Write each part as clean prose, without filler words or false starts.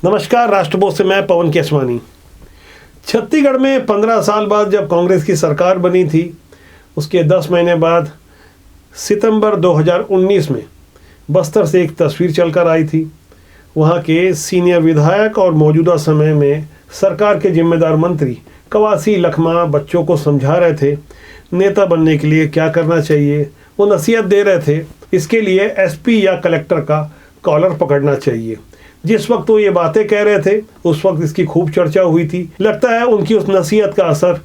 नमस्कार, राष्ट्रबोध से मैं पवन केसवानी। छत्तीसगढ़ में 15 साल बाद जब कांग्रेस की सरकार बनी थी, उसके 10 महीने बाद सितंबर 2019 में बस्तर से एक तस्वीर चलकर आई थी। वहां के सीनियर विधायक और मौजूदा समय में सरकार के जिम्मेदार मंत्री कवासी लखमा बच्चों को समझा रहे थे नेता बनने के लिए क्या करना चाहिए। वो नसीहत दे रहे थे, इसके लिए एसपी या कलेक्टर का कॉलर पकड़ना चाहिए। जिस वक्त वो ये बातें कह रहे थे, उस वक्त इसकी खूब चर्चा हुई थी। लगता है उनकी उस नसीहत का असर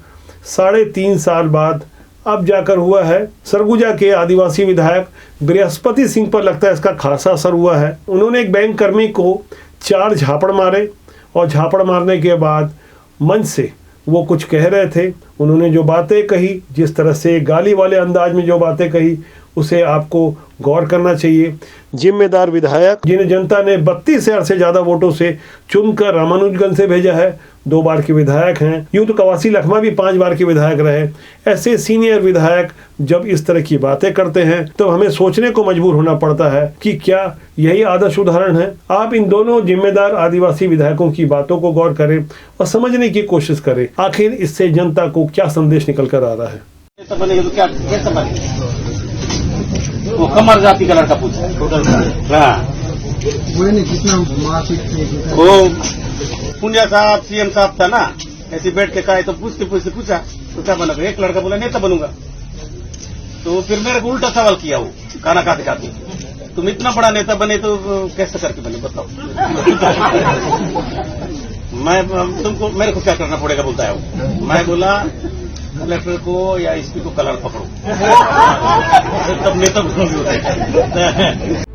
3.5 साल बाद अब जाकर हुआ है। सरगुजा के आदिवासी विधायक बृहस्पति सिंह पर लगता है इसका खासा असर हुआ है। उन्होंने एक बैंक कर्मी को 4 झापड़ मारे और झापड़ मारने के बाद मंच से वो कुछ कह रहे थे। उन्होंने जो बातें कही, जिस तरह से गाली वाले अंदाज में जो बातें कही, उसे आपको गौर करना चाहिए। जिम्मेदार विधायक जिन्हें जनता ने 32,000 से ज़्यादा वोटों से चुनकर रामानुजगंज से भेजा है, 2 बार के विधायक हैं। यूं तो कवासी लखमा भी 5 बार के विधायक रहे। ऐसे सीनियर विधायक जब इस तरह की बातें करते हैं तो हमें सोचने को मजबूर होना पड़ता है कि क्या यही आदर्श उदाहरण है। आप इन दोनों जिम्मेदार आदिवासी विधायकों की बातों को गौर करें और समझने की कोशिश करें, आखिर इससे जनता को क्या संदेश निकल कर आ रहा है। वो कमर जाति का लड़का पूछा। वो पुनिया साहब सीएम साहब था ना, ऐसे बैठ के कहा तो पूछते पूछा तो क्या बना। एक लड़का बोला नेता बनूंगा, तो फिर मेरे को उल्टा सवाल किया। वो खाना खाते खाते, तुम इतना बड़ा नेता बने तो कैसे करके बने बताओ। मैं तुमको मेरे को क्या करना पड़ेगा बोलता है वो। मैं बोला कलेक्टर को या एसपी को कलर पकड़ो, तब नेता भी होते हैं।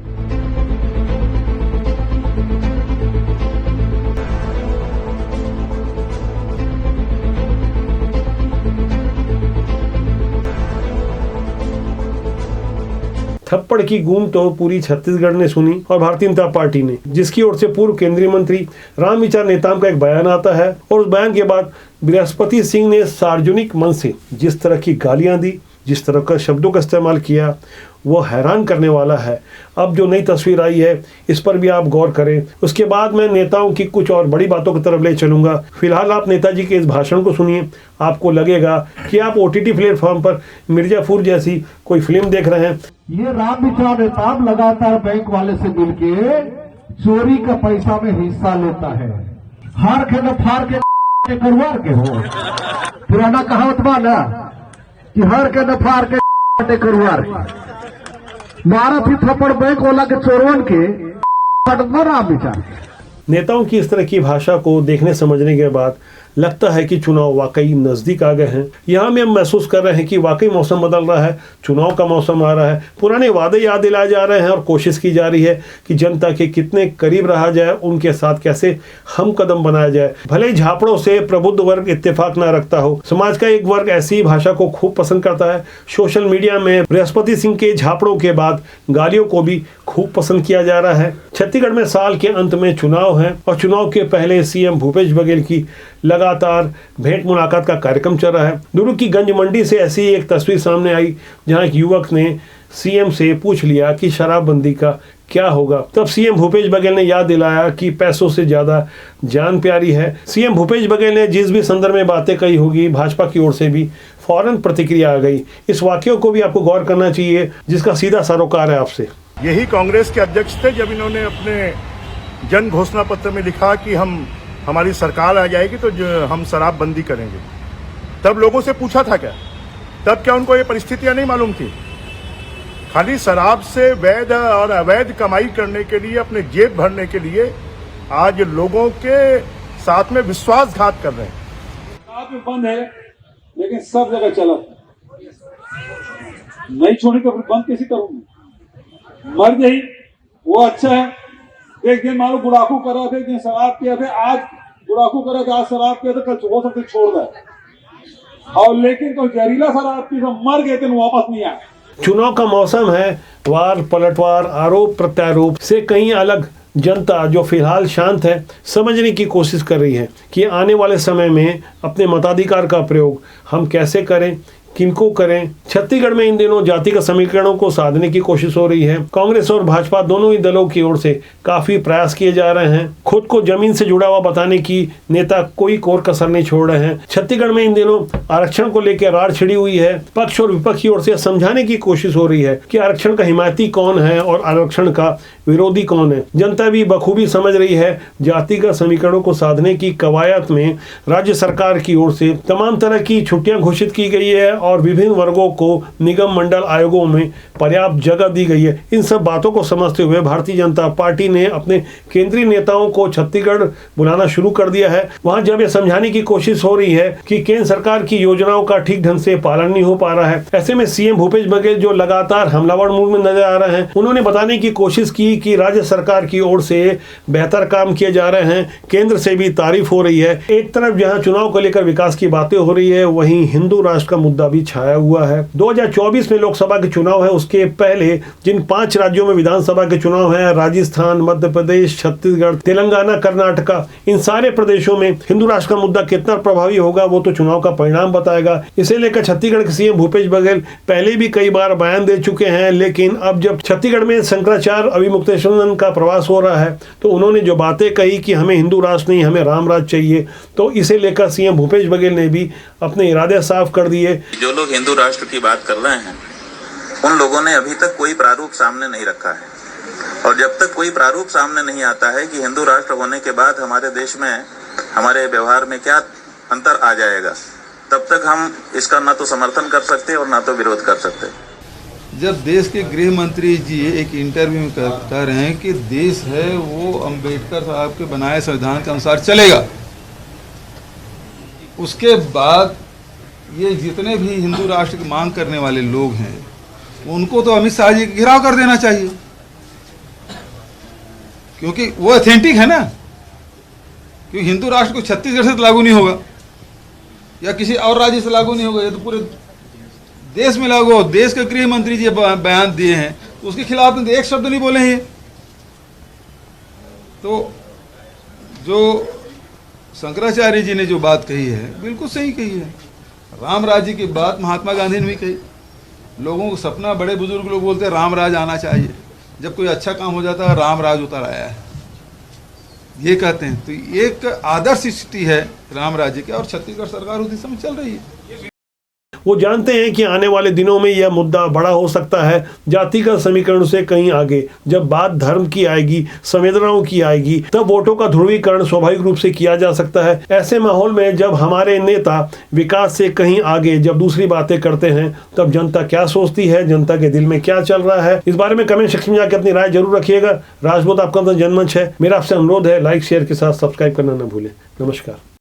थप्पड़ की गूंज तो पूरी छत्तीसगढ़ ने सुनी और भारतीय जनता पार्टी ने, जिसकी ओर से पूर्व केंद्रीय मंत्री रामविचार नेताम का एक बयान आता है। और उस बयान के बाद बृहस्पति सिंह ने सार्वजनिक मंच से जिस तरह की गालियां दी, जिस तरह का शब्दों का इस्तेमाल किया, वो हैरान करने वाला है। अब जो नई तस्वीर आई है, इस पर भी आप गौर करें। उसके बाद मैं नेताओं की कुछ और बड़ी बातों की तरफ ले चलूंगा। फिलहाल आप नेताजी के इस भाषण को सुनिए। आपको लगेगा कि आप ओटीटी प्लेटफॉर्म पर मिर्जापुर जैसी कोई फिल्म देख रहे हैं। ये रामविचार नेताम लगातार बैंक वाले से मिलके चोरी का पैसा में हिस्सा लेता है। हार के न फार के करवार के हो। पुराना कहावत बा ना कि हर के न फार के करवार के। मारा भी थप्पड़ बैंक वाला के चोरवन के रामविचार। नेताओं की इस तरह की भाषा को देखने समझने के बाद लगता है कि चुनाव वाकई नजदीक आ गए हैं। यहाँ में हम महसूस कर रहे हैं कि वाकई मौसम बदल रहा है, चुनाव का मौसम आ रहा है। पुराने वादे याद दिलाए जा रहे हैं और कोशिश की जा रही है कि जनता के कितने करीब रहा जाए, उनके साथ कैसे हम कदम बनाया जाए। भले ही झापड़ों से प्रबुद्ध वर्ग इत्तेफाक न रखता हो, समाज का एक वर्ग ऐसी भाषा को खूब पसंद करता है। सोशल मीडिया में बृहस्पति सिंह के झापड़ों के बाद गालियों को भी खूब पसंद किया जा रहा है। छत्तीसगढ़ में साल के अंत में चुनाव है और चुनाव के पहले सीएम भूपेश बघेल की लगातार भेंट मुलाकात का कार्यक्रम चल रहा है। दुर्ग की गंज मंडी से ऐसी एक तस्वीर सामने आई जहां एक युवक ने सीएम से पूछ लिया कि शराबबंदी का क्या होगा। तब सीएम भूपेश बघेल ने याद दिलाया कि पैसों से ज्यादा जान प्यारी है। सीएम भूपेश बघेल ने जिस भी संदर्भ में बातें कही होगी, भाजपा की ओर से भी फौरन प्रतिक्रिया आ गई। इस वाक्यों को भी आपको गौर करना चाहिए, जिसका सीधा सरोकार है आपसे। यही कांग्रेस के अध्यक्ष थे जब इन्होंने अपने जन घोषणा पत्र में लिखा कि हमारी सरकार आ जाएगी तो हम शराबबंदी करेंगे। तब लोगों से पूछा था क्या? तब क्या उनको ये परिस्थितियां नहीं मालूम थी? खाली शराब से वैध और अवैध कमाई करने के लिए, अपने जेब भरने के लिए आज लोगों के साथ में विश्वासघात कर रहे हैं। शराब में बंद है, लेकिन सब जगह चला नहीं छोड़ी तो फिर बंद कैसे करूंगी? मर गई वो अच्छा है। एक दिन मानो गुड़ाखू कर रहे थे, एक दिन शराब पिया थे, आज गुड़ाखू कर रहे थे, आज शराब पिया था, कल हो सकते छोड़ दे। और लेकिन कोई जहरीला शराब पी तो मर गए थे, वापस नहीं आए। चुनाव का मौसम है, वार पलटवार, आरोप प्रत्यारोप से कहीं अलग जनता जो फिलहाल शांत है, समझने की कोशिश कर रही है कि आने वाले समय में अपने मताधिकार का प्रयोग हम कैसे करें, किनको करें। छत्तीसगढ़ में इन दिनों जाति का समीकरणों को साधने की कोशिश हो रही है। कांग्रेस और भाजपा दोनों ही दलों की ओर से काफी प्रयास किए जा रहे हैं। खुद को जमीन से जुड़ा हुआ बताने की नेता कोई कोर कसर नहीं छोड़ रहे हैं। छत्तीसगढ़ में इन दिनों आरक्षण को लेकर रार छिड़ी हुई है। पक्ष और विपक्ष की ओर से समझाने की कोशिश हो रही है कि आरक्षण का हिमायती कौन है और आरक्षण का विरोधी कौन है। जनता भी बखूबी समझ रही है। जातिगत समीकरणों को साधने की कवायद में राज्य सरकार की ओर से तमाम तरह की छुट्टियां घोषित की गई है और विभिन्न वर्गों को निगम मंडल आयोगों में पर्याप्त जगह दी गई है। इन सब बातों को समझते हुए भारतीय जनता पार्टी ने अपने केंद्रीय नेताओं को छत्तीसगढ़ बुलाना शुरू कर दिया है। वहां जब यह समझाने की कोशिश हो रही है कि केंद्र सरकार की योजनाओं का ठीक ढंग से पालन नहीं हो पा रहा है, ऐसे में सीएम भूपेश बघेल जो लगातार हमलावर मूड में नजर आ रहे हैं, उन्होंने बताने की कोशिश की कि राज्य सरकार की ओर से बेहतर काम किए जा रहे हैं। केंद्र से भी तारीफ हो रही है। एक तरफ जहां चुनाव को लेकर विकास की बातें हो रही है, वहीं हिंदू राष्ट्र का मुद्दा भी छाया हुआ है। 2024 में लोकसभा के चुनाव है, उसके पहले जिन 5 राज्यों में विधानसभा के चुनाव है, राजस्थान, मध्य प्रदेश, छत्तीसगढ़, तेलंगाना, कर्नाटका, इन सारे प्रदेशों में हिंदू राष्ट्र का मुद्दा कितना प्रभावी होगा वो तो चुनाव का परिणाम बताएगा। इसे लेकर छत्तीसगढ़ के सीएम भूपेश बघेल पहले भी कई बार बयान दे चुके हैं, लेकिन अब जब छत्तीसगढ़ में शंकराचार्य अभिमुक्तेश्वर का प्रवास हो रहा है तो उन्होंने जो बातें कही कि हमें हिंदू राष्ट्र नहीं, हमें राम राज चाहिए, तो इसे लेकर सीएम भूपेश बघेल ने भी अपने इरादे साफ कर दिए। जो लोग हिंदू राष्ट्र की बात कर रहे हैं उन लोगों ने अभी तक कोई प्रारूप सामने नहीं रखा है, और जब तक कोई प्रारूप सामने नहीं आता है कि हिंदू राष्ट्र होने के बाद हमारे देश में, हमारे व्यवहार में क्या अंतर आ जाएगा, तब तक हम इसका ना तो समर्थन कर सकते और ना तो विरोध कर सकते। जब देश के गृह मंत्री जी एक इंटरव्यू में कह रहे हैं कि देश है वो अंबेडकर साहब के बनाए संविधान के अनुसार चलेगा, उसके बाद ये जितने भी हिंदू राष्ट्र की मांग करने वाले लोग हैं उनको तो अमित शाह जी घिराव कर देना चाहिए, क्योंकि वो ऑथेंटिक है ना। क्योंकि हिंदू राष्ट्र को छत्तीसगढ़ से लागू नहीं होगा या किसी और राज्य से लागू नहीं होगा, ये तो पूरे देश में लागू हो। देश के गृह मंत्री जी बयान दिए हैं तो उसके खिलाफ एक शब्द नहीं बोले हैं। तो जो शंकराचार्य जी ने जो बात कही है बिल्कुल सही कही है। राम राज्य की बात महात्मा गांधी ने भी कही। लोगों को सपना, बड़े बुजुर्ग लोग बोलते हैं राम राज आना चाहिए, जब कोई अच्छा काम हो जाता है राम राज उतर आया है, ये कहते हैं। तो एक आदर्श स्थिति है राम राज्य की और छत्तीसगढ़ सरकार उस दिशा में चल रही है। वो जानते हैं कि आने वाले दिनों में यह मुद्दा बड़ा हो सकता है, जातिगत समीकरण से कहीं आगे। जब बात धर्म की आएगी, संवेदनाओं की आएगी, तब वोटों का ध्रुवीकरण स्वाभाविक रूप से किया जा सकता है। ऐसे माहौल में जब हमारे नेता विकास से कहीं आगे जब दूसरी बातें करते हैं, तब जनता क्या सोचती है, जनता के दिल में क्या चल रहा है, इस बारे में कमेंट सेक्शन में जाकर अपनी राय जरूर रखिएगा। राजपूत आपका जनमंच है। मेरा आपसे अनुरोध है, लाइक शेयर के साथ सब्सक्राइब करना न भूलें। नमस्कार।